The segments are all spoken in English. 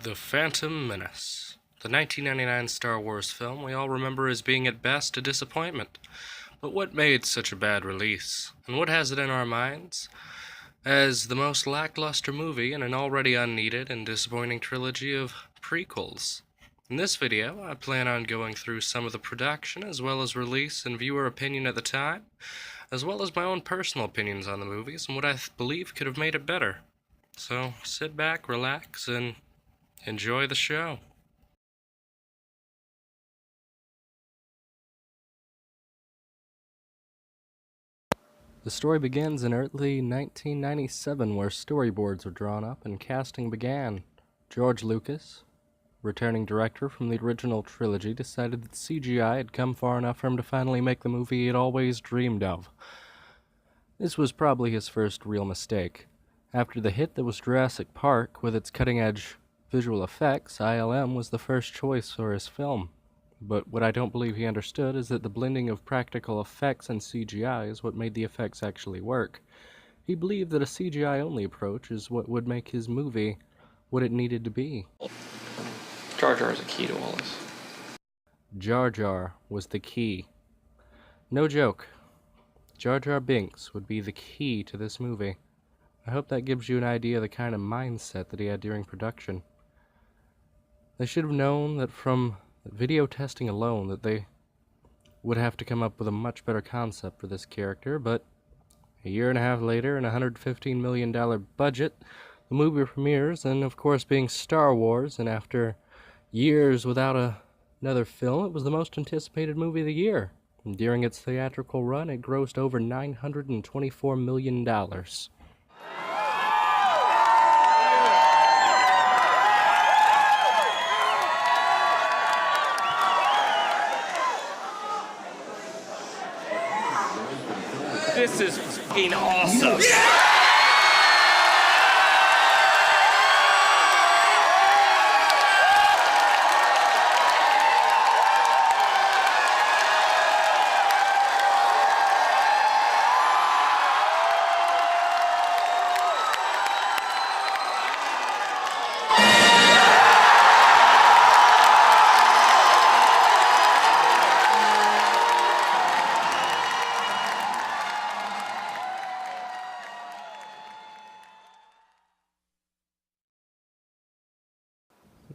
The Phantom Menace, the 1999 Star Wars film we all remember as being at best a disappointment. But what made such a bad release, and what has it in our minds as the most lackluster movie in an already unneeded and disappointing trilogy of prequels? In this video, I plan on going through some of the production as well as release and viewer opinion at the time, as well as my own personal opinions on the movies and what I believe could have made it better. So sit back, relax, and enjoy the show. The story begins in early 1997, where storyboards were drawn up and casting began. George Lucas, returning director from the original trilogy, decided that CGI had come far enough for him to finally make the movie he had always dreamed of. This was probably his first real mistake. After the hit that was Jurassic Park, with its cutting-edge visual effects, ILM was the first choice for his film. But what I don't believe he understood is that the blending of practical effects and CGI is what made the effects actually work. He believed that a CGI-only approach is what would make his movie what it needed to be. Jar Jar is a key to all this. Jar Jar was the key. No joke. Jar Jar Binks would be the key to this movie. I hope that gives you an idea of the kind of mindset that he had during production. They should have known that from video testing alone that they would have to come up with a much better concept for this character, but a year and a half later and a $115 million budget, the movie premieres, and of course being Star Wars, and after years without another film, it was the most anticipated movie of the year. And during its theatrical run, it grossed over $924 million. This is fucking awesome.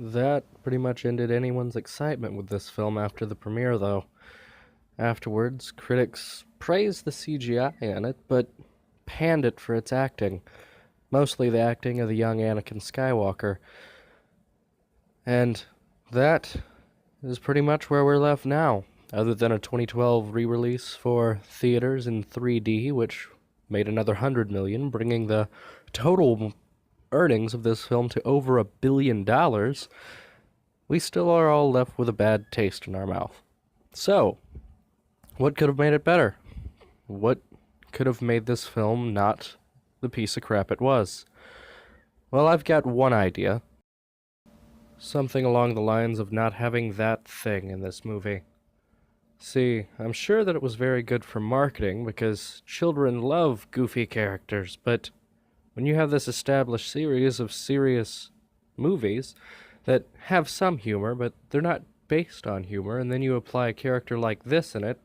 That pretty much ended anyone's excitement with this film after the premiere, though. Afterwards, critics praised the CGI in it, but panned it for its acting. Mostly the acting of the young Anakin Skywalker. And that is pretty much where we're left now, other than a 2012 re-release for theaters in 3D, which made another $100 million, bringing the total earnings of this film to over $1 billion. We still are all left with a bad taste in our mouth. So, what could have made it better? What could have made this film not the piece of crap it was? Well, I've got one idea. Something along the lines of not having that thing in this movie. See, I'm sure that it was very good for marketing because children love goofy characters, but when you have this established series of serious movies that have some humor, but they're not based on humor, and then you apply a character like this in it,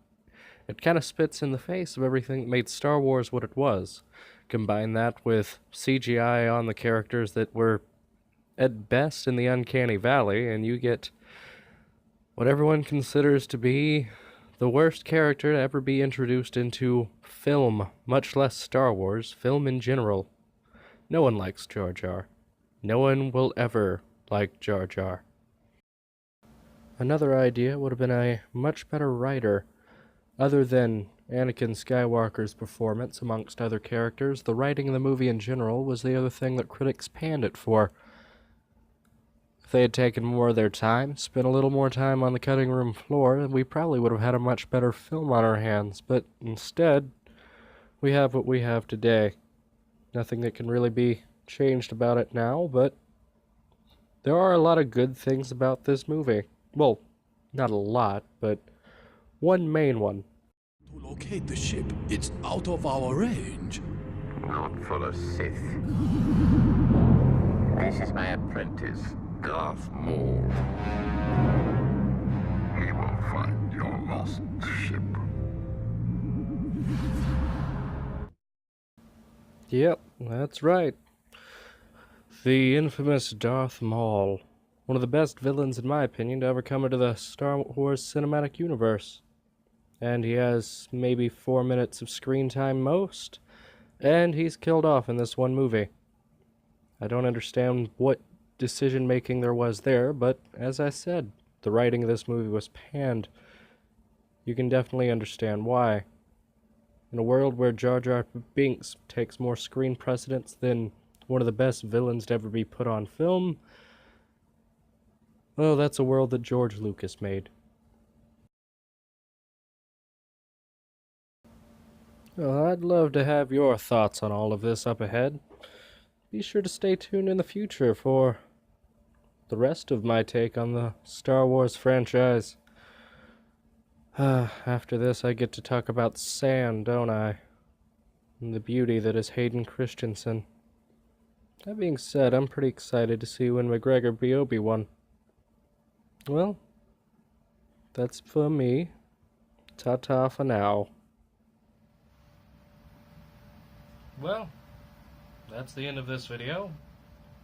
it kind of spits in the face of everything that made Star Wars what it was. Combine that with CGI on the characters that were, at best, in the uncanny valley, and you get what everyone considers to be the worst character to ever be introduced into film, much less Star Wars, film in general. No one likes Jar Jar. No one will ever like Jar Jar. Another idea would have been a much better writer. Other than Anakin Skywalker's performance amongst other characters, the writing of the movie in general was the other thing that critics panned it for. If they had taken more of their time, spent a little more time on the cutting room floor, we probably would have had a much better film on our hands, but instead, we have what we have today. Nothing that can really be changed about it now, but there are a lot of good things about this movie. Well, not a lot, but one main one. To locate the ship, it's out of our range. Not full of Sith. This is my apprentice, Giraffe mole. He will find your lost ship. Yep, that's right. The infamous Darth Maul. One of the best villains, in my opinion, to ever come into the Star Wars cinematic universe. And he has maybe 4 minutes of screen time most, and he's killed off in this one movie. I don't understand what decision-making there was there, but as I said, the writing of this movie was panned. You can definitely understand why. In a world where Jar Jar Binks takes more screen precedence than one of the best villains to ever be put on film, well, that's a world that George Lucas made. Well, I'd love to have your thoughts on all of this up ahead. Be sure to stay tuned in the future for the rest of my take on the Star Wars franchise. After this, I get to talk about sand, don't I? And the beauty that is Hayden Christensen. That being said, I'm pretty excited to see when McGregor be Obi-Wan. Well, that's for me. Ta-ta for now. Well, that's the end of this video.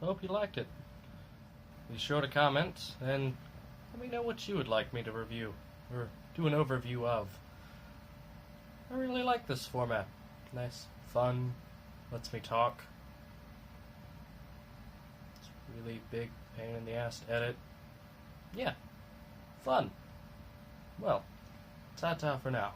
Hope you liked it. Be sure to comment, and let me know what you would like me to review, or do an overview of. I really like this format. Nice, fun, lets me talk. It's really big pain in the ass to edit. Yeah, fun. Well, ta-ta for now.